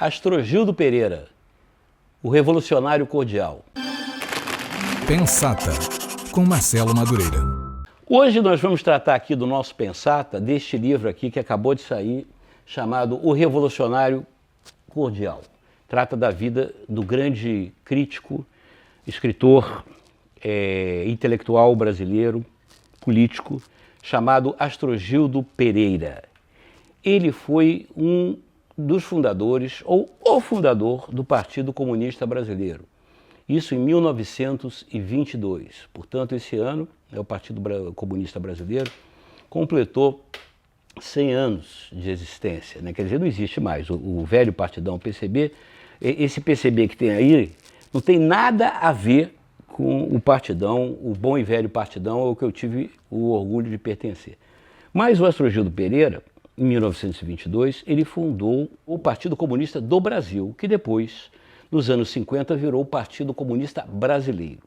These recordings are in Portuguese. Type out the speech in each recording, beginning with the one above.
Astrogildo Pereira, o revolucionário cordial. Pensata, com Marcelo Madureira. Hoje nós vamos tratar aqui do nosso Pensata, deste livro aqui que acabou de sair, chamado O Revolucionário Cordial. Trata da vida do grande crítico, escritor, intelectual brasileiro, político, chamado Astrogildo Pereira. Ele foi um dos fundadores, ou o fundador, do Partido Comunista Brasileiro. Isso em 1922. Portanto, esse ano, o Partido Comunista Brasileiro completou 100 anos de existência, né? Quer dizer, não existe mais. O velho partidão PCB, esse PCB que tem aí, não tem nada a ver com o partidão, o bom e velho partidão, ao que eu tive o orgulho de pertencer. Mas o Astrogildo Pereira, em 1922, ele fundou o Partido Comunista do Brasil, que depois, nos anos 50, virou o Partido Comunista Brasileiro.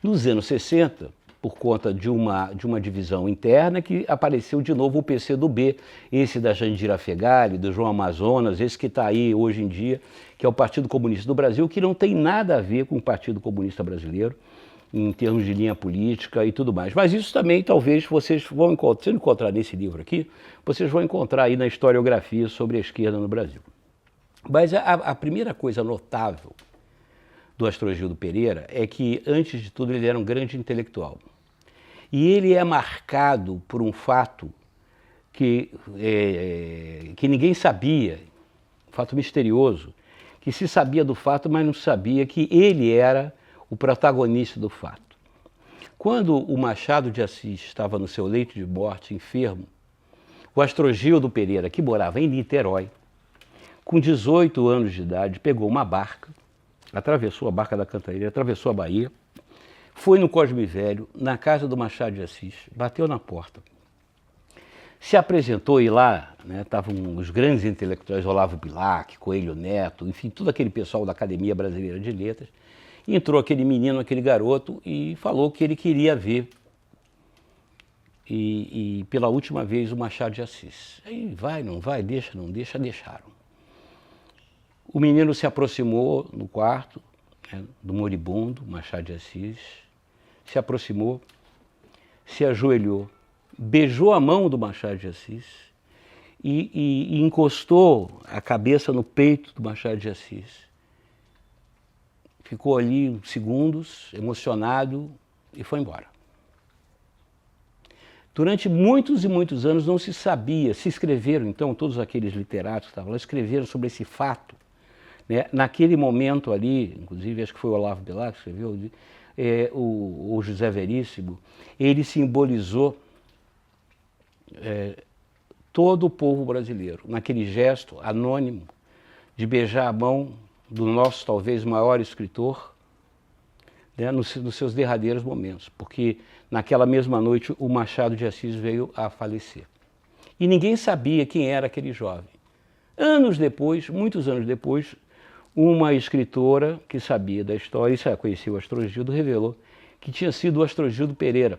Nos anos 60, por conta de uma divisão interna, que apareceu de novo o PCdoB, esse da Jandira Fegali, do João Amazonas, esse que está aí hoje em dia, que é o Partido Comunista do Brasil, que não tem nada a ver com o Partido Comunista Brasileiro, em termos de linha política e tudo mais. Mas isso também, talvez, vocês vão encontrar, se não encontrar nesse livro aqui, vocês vão encontrar aí na historiografia sobre a esquerda no Brasil. Mas a primeira coisa notável do Astrogildo Pereira é que, antes de tudo, ele era um grande intelectual. E ele é marcado por um fato que ninguém sabia, um fato misterioso, que se sabia do fato, mas não sabia que ele era o protagonista do fato. Quando o Machado de Assis estava no seu leito de morte, enfermo, o Astrogildo Pereira, que morava em Niterói, com 18 anos de idade, pegou uma barca, atravessou a barca da Cantareira, atravessou a Bahia, foi no Cosme Velho, na casa do Machado de Assis, bateu na porta, se apresentou e lá estavam os grandes intelectuais, Olavo Bilac, Coelho Neto, enfim, todo aquele pessoal da Academia Brasileira de Letras. E entrou aquele menino, aquele garoto, e falou que ele queria ver, e pela última vez, o Machado de Assis. Aí vai, não vai, deixa, não deixa, deixaram. O menino se aproximou no quarto, do moribundo, Machado de Assis, se aproximou, se ajoelhou, beijou a mão do Machado de Assis e encostou a cabeça no peito do Machado de Assis. Ficou ali uns segundos, emocionado, e foi embora. Durante muitos e muitos anos não se sabia, se escreveram então, todos aqueles literatos que estavam lá, escreveram sobre esse fato. Naquele momento ali, inclusive acho que foi o Olavo Bilac que escreveu, o José Veríssimo, ele simbolizou todo o povo brasileiro, naquele gesto anônimo de beijar a mão do nosso, talvez, maior escritor, nos seus derradeiros momentos, porque naquela mesma noite o Machado de Assis veio a falecer. E ninguém sabia quem era aquele jovem. Anos depois, muitos anos depois, uma escritora que sabia da história, e conhecia o Astrogildo, revelou que tinha sido o Astrogildo Pereira,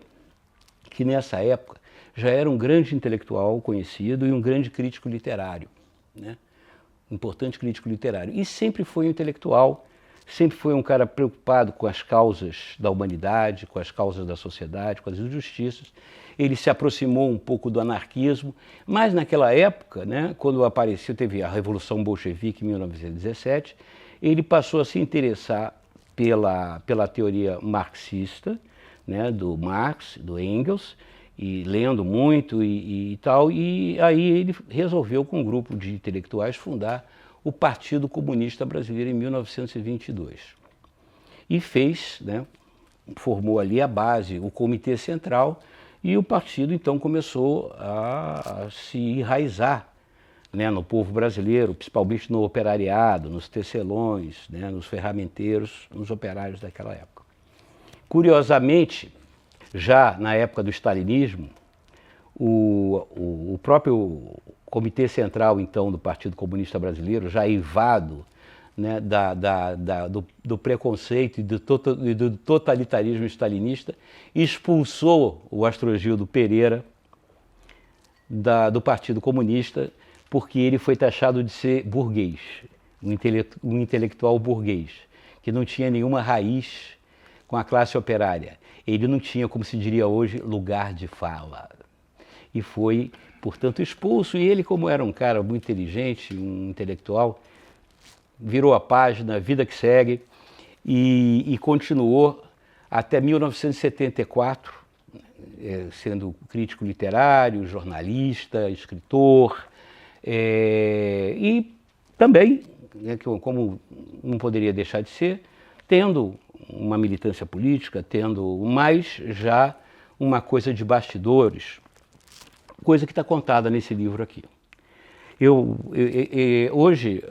que nessa época já era um grande intelectual conhecido e um grande crítico literário, importante crítico literário, e sempre foi um intelectual, sempre foi um cara preocupado com as causas da humanidade, com as causas da sociedade, com as injustiças. Ele se aproximou um pouco do anarquismo, mas naquela época, quando apareceu, teve a Revolução Bolchevique em 1917, ele passou a se interessar pela teoria marxista, do Marx, do Engels, e lendo muito e tal, e aí ele resolveu, com um grupo de intelectuais, fundar o Partido Comunista Brasileiro em 1922. E formou ali a base, o Comitê Central, e o partido então começou a se enraizar no povo brasileiro, principalmente no operariado, nos tecelões, nos ferramenteiros, nos operários daquela época. Curiosamente, já na época do stalinismo, o próprio Comitê Central, então, do Partido Comunista Brasileiro, já eivado do preconceito e do totalitarismo stalinista, expulsou o Astrogildo Pereira do Partido Comunista, porque ele foi taxado de ser burguês. um intelectual burguês, que não tinha nenhuma raiz com a classe operária. Ele não tinha, como se diria hoje, lugar de fala. E foi, portanto, expulso. E ele, como era um cara muito inteligente, um intelectual, virou a página, vida que segue, e continuou até 1974, sendo crítico literário, jornalista, escritor, e também, como não poderia deixar de ser, tendo uma militância política, tendo mais já uma coisa de bastidores, coisa que está contada nesse livro aqui. Hoje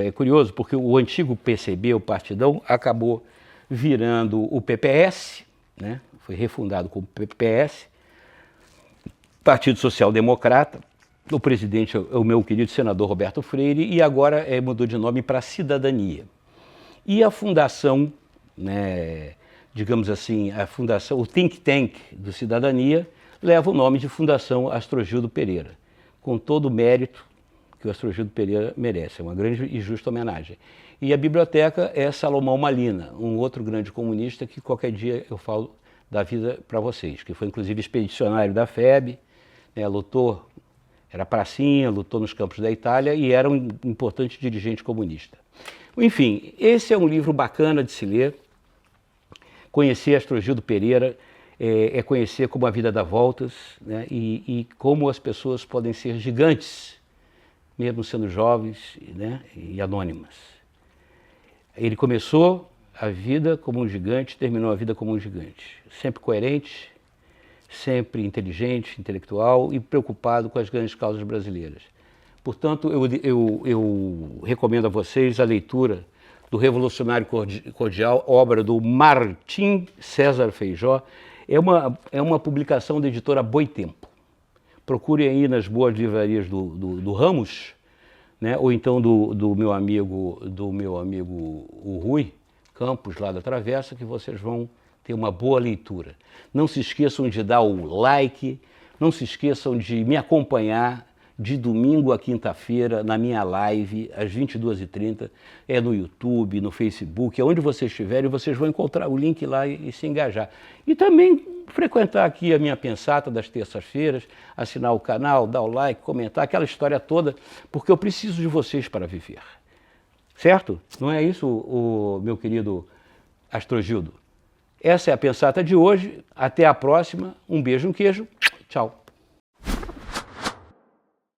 é curioso porque o antigo PCB, o Partidão, acabou virando o PPS, né? Foi refundado como PPS, Partido Social Democrata. O presidente é o meu querido senador Roberto Freire e agora mudou de nome para Cidadania. E a fundação, né, digamos assim, o think tank do Cidadania leva o nome de Fundação Astrogildo Pereira, com todo o mérito que o Astrogildo Pereira merece, é uma grande e justa homenagem. E a biblioteca é Salomão Malina, um outro grande comunista que qualquer dia eu falo da vida para vocês, que foi inclusive expedicionário da FEB, né, lutou, era pracinha, lutou nos campos da Itália e era um importante dirigente comunista. Enfim, esse é um livro bacana de se ler. Conhecer Astrogildo Pereira é conhecer como a vida dá voltas, né, e como as pessoas podem ser gigantes, mesmo sendo jovens, né, e anônimas. Ele começou a vida como um gigante, terminou a vida como um gigante. Sempre coerente, sempre inteligente, intelectual e preocupado com as grandes causas brasileiras. Portanto, eu recomendo a vocês a leitura do Revolucionário Cordial, obra do Martim César Feijó. É uma publicação da editora Boitempo. Procure aí nas boas livrarias do Ramos, né? Ou então do meu amigo o Rui Campos, lá da Travessa, que vocês vão ter uma boa leitura. Não se esqueçam de dar o like, não se esqueçam de me acompanhar de domingo a quinta-feira na minha live, às 22h30, no YouTube, no Facebook, onde vocês estiverem, vocês vão encontrar o link lá e se engajar. E também frequentar aqui a minha pensata das terças-feiras, assinar o canal, dar o like, comentar, aquela história toda, porque eu preciso de vocês para viver. Certo? Não é isso, o meu querido Astrogildo? Essa é a pensata de hoje. Até a próxima. Um beijo, um queijo. Tchau.